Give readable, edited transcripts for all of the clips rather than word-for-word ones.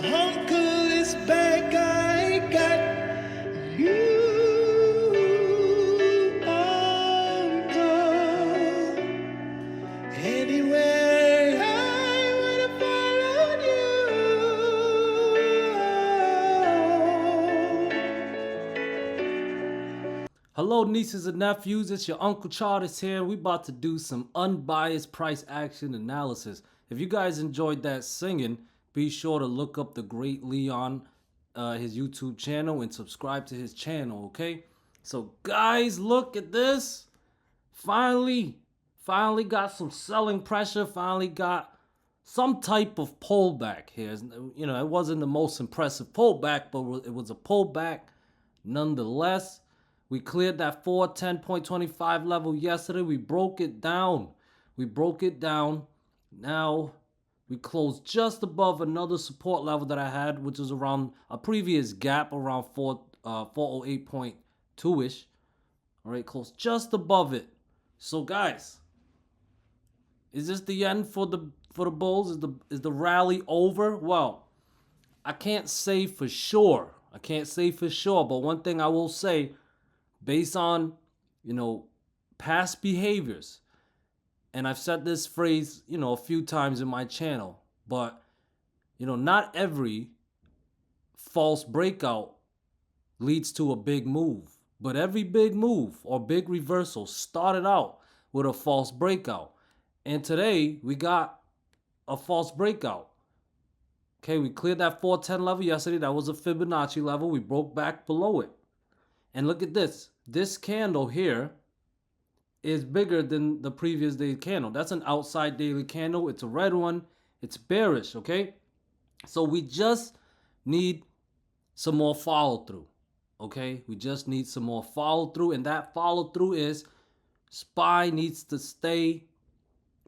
Uncle is back, I got you, Uncle. Anywhere I would have followed you. Hello, nieces and nephews. It's your Uncle Charles here. We about to do some unbiased price action analysis. If you guys enjoyed that singing, be sure to look up the great Leon, his YouTube channel, and subscribe to his channel, okay? So, guys, look at this. Finally got some selling pressure. Finally got some type of pullback here. You know, it wasn't the most impressive pullback, but it was a pullback nonetheless. We cleared that 410.25 level yesterday. We broke it down. Now we closed just above another support level that I had, which is around a previous gap around 408.2-ish. All right, closed just above it. So guys, is this the end for the bulls? Is the rally over? Well, I can't say for sure. But one thing I will say, based on, past behaviors, and I've said this phrase, a few times in my channel, but, not every false breakout leads to a big move. But every big move or big reversal started out with a false breakout. And today we got a false breakout. Okay, we cleared that 410 level yesterday. That was a Fibonacci level. We broke back below it. And look at this. This candle here is bigger than the previous day candle. That's an outside daily candle. It's a red one. It's bearish, okay? So we just need some more follow through, okay? We just need some more follow through, and that follow through is SPY needs to stay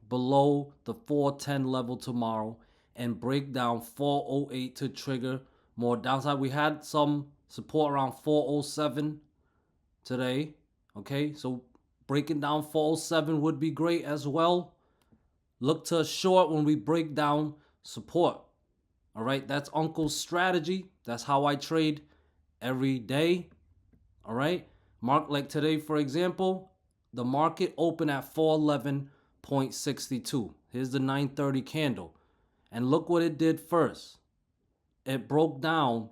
below the 410 level tomorrow and break down 408 to trigger more downside. We had some support around 407 today, okay? So breaking down 407 would be great as well. Look to a short when we break down support. All right, that's Uncle's strategy. That's how I trade every day. All right, like today, for example, the market opened at 411.62. Here's the 930 candle. And look what it did first. It broke down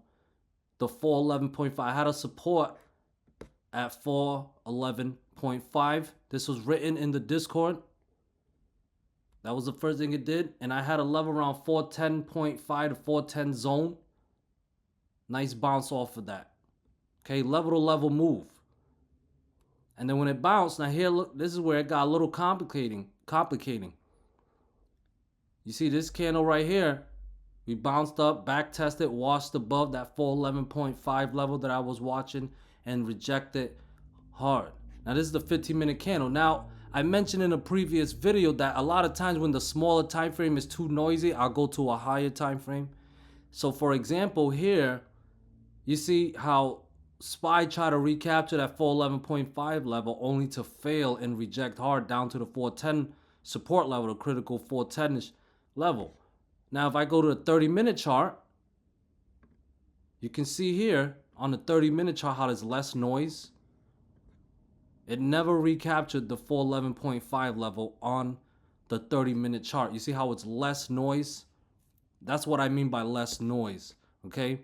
the 411.5. I had a support at 411.5. This was written in the Discord. That was the first thing it did. And I had a level around 410.5 to 410 zone. Nice bounce off of that. Okay, level to level move. And then when it bounced, now here, look, this is where it got a little complicating. You see this candle right here, we bounced up, back tested, washed above that 411.5 level that I was watching and rejected hard. Now this is the 15-minute candle. Now, I mentioned in a previous video that a lot of times when the smaller time frame is too noisy, I'll go to a higher time frame. So for example, here, you see how SPY tried to recapture that 411.5 level only to fail and reject hard down to the 410 support level, the critical 410-ish level. Now, if I go to the 30-minute chart, you can see here on the 30-minute chart how there's less noise. It never recaptured the 411.5 level on the 30-minute chart. You see how it's less noise? That's what I mean by less noise, okay?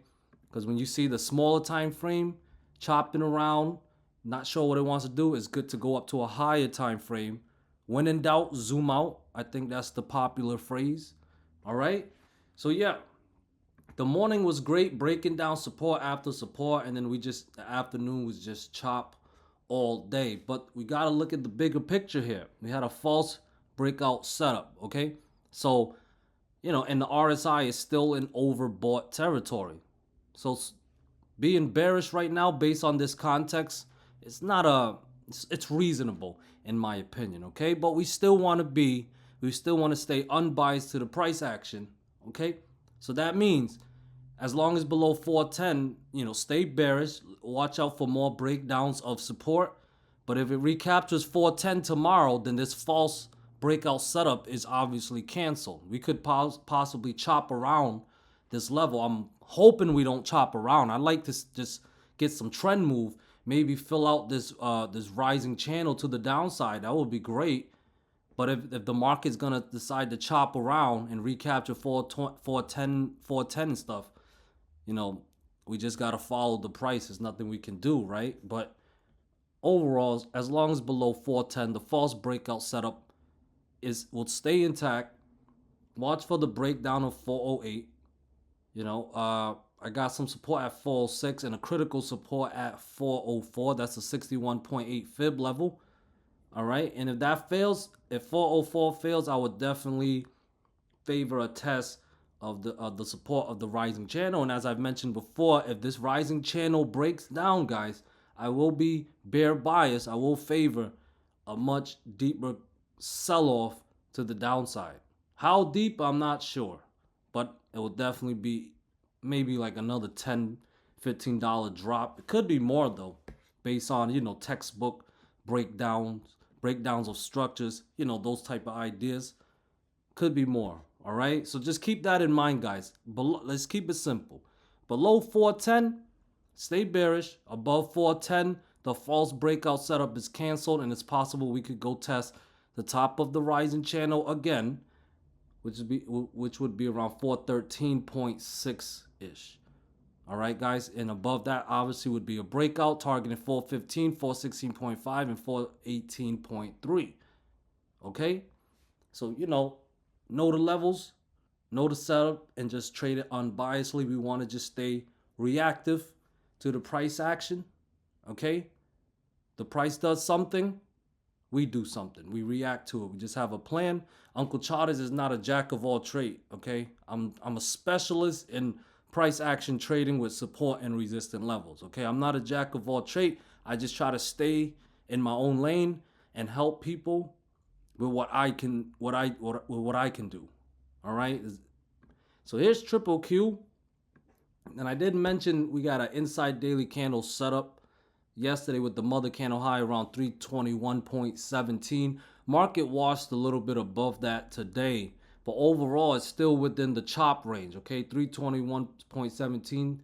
Because when you see the smaller time frame chopping around, not sure what it wants to do, it's good to go up to a higher time frame. When in doubt, zoom out. I think that's the popular phrase, all right? So yeah, the morning was great, breaking down support after support, and then the afternoon was just chop all day. But we got to look at the bigger picture here. We had a false breakout setup, okay? So, and the RSI is still in overbought territory. So being bearish right now based on this context, it's reasonable in my opinion, okay? But we still want to stay unbiased to the price action, okay? So that means as long as below 410, stay bearish. Watch out for more breakdowns of support. But if it recaptures 410 tomorrow, then this false breakout setup is obviously canceled. We could possibly chop around this level. I'm hoping we don't chop around. I'd like to just get some trend move, maybe fill out this this rising channel to the downside. That would be great. But if the market's gonna decide to chop around and recapture 410 and stuff, you know, we just gotta follow the price. There's nothing we can do, right? But overall, as long as below 410, the false breakout setup will stay intact. Watch for the breakdown of 408. You know, I got some support at 406 and a critical support at 404. That's a 61.8 fib level. All right, and if that fails, if 404 fails, I would definitely favor a test of the support of the rising channel. And as I've mentioned before, if this rising channel breaks down, guys, I will be bear bias. I will favor a much deeper sell-off to the downside. How deep, I'm not sure, but it will definitely be maybe like another $10, $15 drop. It could be more though, based on, you know, textbook breakdowns of structures, you know, those type of ideas. Could be more. All right, so just keep that in mind, guys. Let's keep it simple. Below 410, stay bearish. Above 410, the false breakout setup is canceled, and it's possible we could go test the top of the rising channel again, which would be around 413.6 ish. All right, guys, and above that obviously would be a breakout targeting 415, 416.5, and 418.3. Okay, so you know the levels, know the setup, and just trade it unbiasedly. We want to just stay reactive to the price action. Okay, the price does something, we do something. We react to it. We just have a plan. Uncle Charters is not a jack of all trades. Okay, I'm a specialist in price action trading with support and resistant levels. Okay, I'm not a jack of all trades. I just try to stay in my own lane and help people with what I can do. All right, so here's triple Q, and I did mention we got an inside daily candle setup yesterday with the mother candle high around 321.17. Market washed a little bit above that today, but overall it's still within the chop range. Okay, 321.17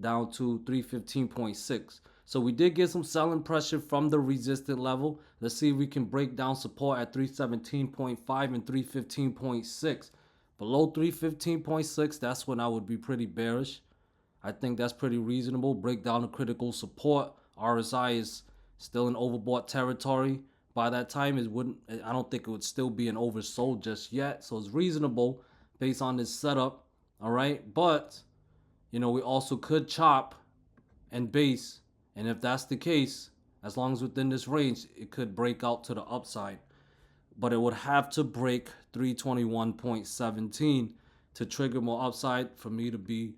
down to 315.6. So we did get some selling pressure from the resistant level. Let's see if we can break down support at 317.5 and 315.6. Below 315.6, that's when I would be pretty bearish. I think that's pretty reasonable. Break down the critical support. RSI is still in overbought territory. By that time, I don't think it would still be an oversold just yet. So it's reasonable based on this setup. All right, but you know, we also could chop and base. And if that's the case, as long as within this range, it could break out to the upside. But it would have to break 321.17 to trigger more upside for me to be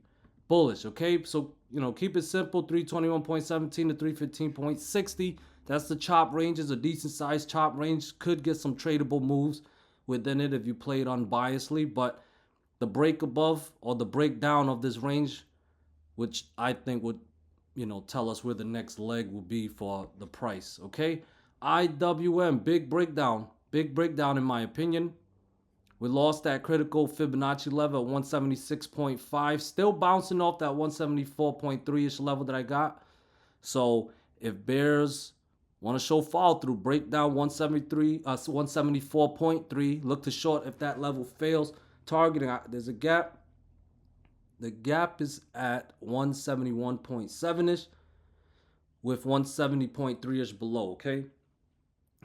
bullish. Okay, so you know, keep it simple. 321.17 to 315.60. That's the chop range. Is a decent sized chop range. Could get some tradable moves within it if you play it unbiasedly. But the break above or the breakdown of this range, which I think would, you know, tell us where the next leg will be for the price. Okay, IWM, big breakdown in my opinion. We lost that critical Fibonacci level at 176.5, still bouncing off that 174.3-ish level that I got. So if bears want to show follow through, break down 174.3, look to short if that level fails. Targeting, there's a gap. The gap is at 171.7-ish with 170.3-ish below, okay?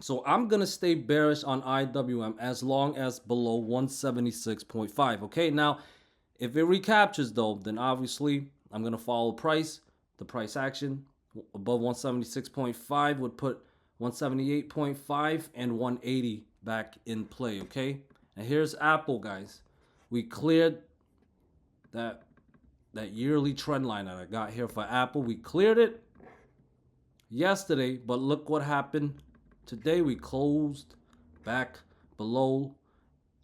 So I'm going to stay bearish on IWM as long as below 176.5, okay? Now, if it recaptures, though, then obviously I'm going to follow the price action. Above 176.5 would put 178.5 and 180 back in play, okay? And here's Apple, guys. We cleared that yearly trend line that I got here for Apple. We cleared it yesterday, but look what happened today. We closed back below.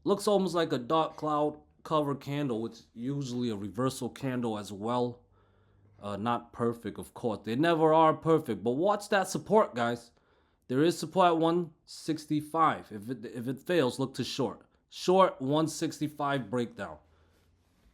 Looks almost like a dark cloud cover candle, which is usually a reversal candle as well. Not perfect, of course. They never are perfect, but watch that support, guys. There is support at 165. If it fails, look to short. Short 165 breakdown.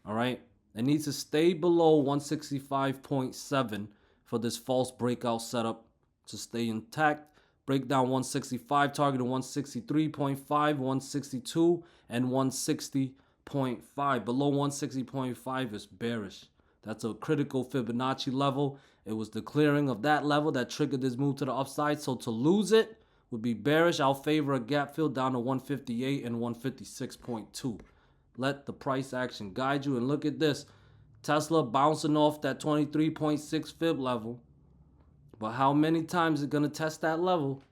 All right. It needs to stay below 165.7 for this false breakout setup to stay intact. Break down 165, targeting 163.5, 162, and 160.5. Below 160.5 is bearish. That's a critical Fibonacci level. It was the clearing of that level that triggered this move to the upside. So to lose it would be bearish. I'll favor a gap fill down to 158 and 156.2. Let the price action guide you. And look at this. Tesla bouncing off that 23.6 fib level. But how many times is it going to test that level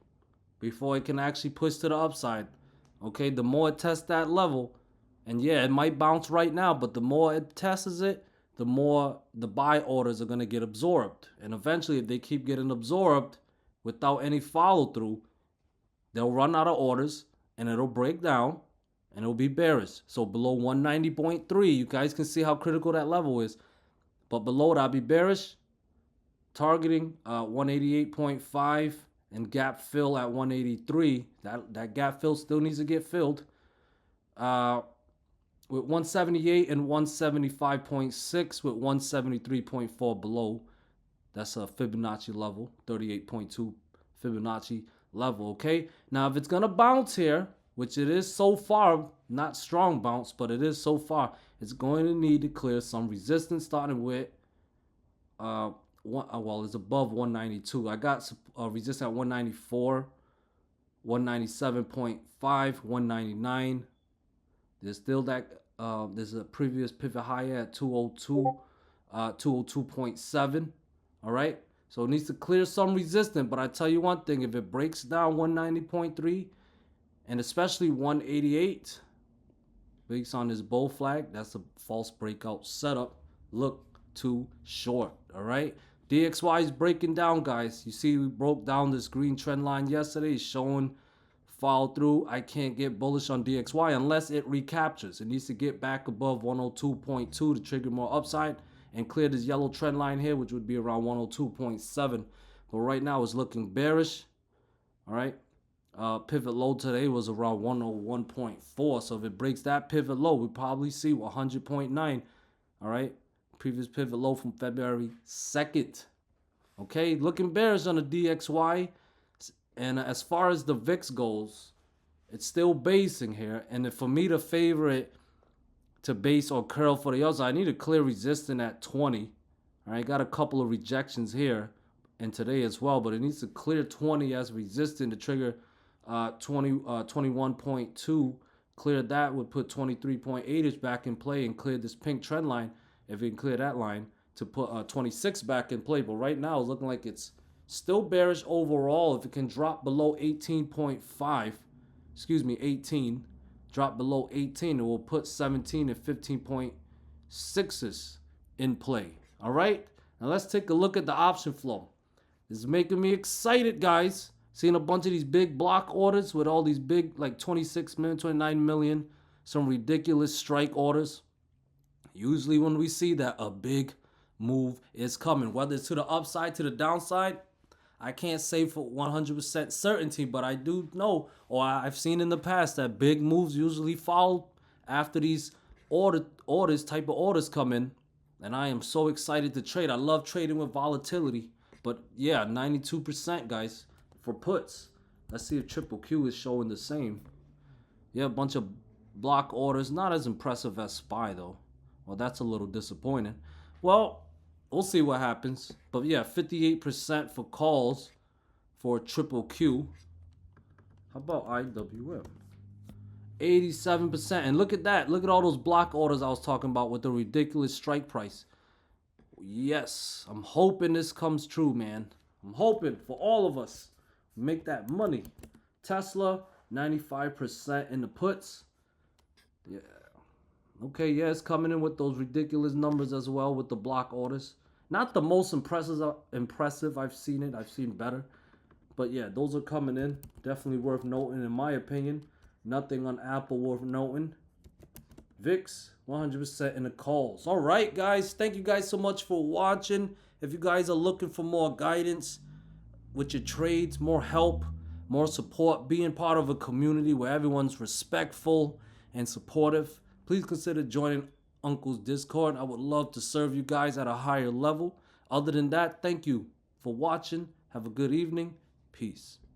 before it can actually push to the upside? Okay, the more it tests that level, and yeah, it might bounce right now, but the more it tests it, the more the buy orders are going to get absorbed. And eventually, if they keep getting absorbed without any follow through, they'll run out of orders and it'll break down and it'll be bearish. So below 190.3, you guys can see how critical that level is. But below that, I'll be bearish. Targeting 188.5 and gap fill at 183. That gap fill still needs to get filled. With 178 and 175.6 with 173.4 below. That's a Fibonacci level, 38.2 Fibonacci level, okay? Now, if it's going to bounce here, which it is so far, not strong bounce, but it is so far, it's going to need to clear some resistance starting with well, it's above 192. I got resistance at 194, 197.5, 199. There's still that. There's a previous pivot higher at 202, 202.7. All right. So it needs to clear some resistance. But I tell you one thing: if it breaks down 190.3 and especially 188, based on this bull flag, that's a false breakout setup. Look too short. All right. DXY is breaking down, guys. You see, we broke down this green trend line yesterday. It's showing follow through. I can't get bullish on DXY unless it recaptures. It needs to get back above 102.2 to trigger more upside and clear this yellow trend line here, which would be around 102.7. But right now it's looking bearish. All right. Pivot low today was around 101.4. So if it breaks that pivot low, we probably see 100.9. All right. Previous pivot low from February 2nd. Okay, looking bearish on the DXY. And as far as the VIX goes, it's still basing here. And for me to favor it to base or curl for the other, I need a clear resistance at 20. All right, got a couple of rejections here and today as well, but it needs to clear 20 as resistance to trigger 21.2. Clear that would put 23.8 back in play and clear this pink trend line. If we can clear that line to put 26 back in play. But right now it's looking like it's still bearish overall. If it can drop below 18.5, 18, drop below 18, it will put 17 and 15.6s in play. All right. Now let's take a look at the option flow. This is making me excited, guys. Seeing a bunch of these big block orders with all these big, like 26 million, 29 million, some ridiculous strike orders. Usually when we see that, a big move is coming, whether it's to the upside, to the downside. I can't say for 100% certainty, but I do know, or I've seen in the past, that big moves usually follow after these type of orders come in. And I am so excited to trade. I love trading with volatility. But yeah, 92%, guys, for puts. Let's see if QQQ is showing the same. Yeah, a bunch of block orders. Not as impressive as SPY, though. Well, that's a little disappointing. Well, we'll see what happens. But yeah, 58% for calls for QQQ. How about IWM? 87%. And look at that. Look at all those block orders I was talking about with the ridiculous strike price. Yes, I'm hoping this comes true, man. I'm hoping for all of us. Make that money. Tesla, 95% in the puts. Yeah. Okay, yeah, it's coming in with those ridiculous numbers as well with the block orders. Not the most impressive I've seen it. I've seen better. But yeah, those are coming in. Definitely worth noting in my opinion. Nothing on Apple worth noting. VIX, 100% in the calls. All right, guys. Thank you guys so much for watching. If you guys are looking for more guidance with your trades, more help, more support, being part of a community where everyone's respectful and supportive, please consider joining uncle's Discord. I would love to serve you guys at a higher level. Other than that, thank you for watching. Have a good evening. Peace.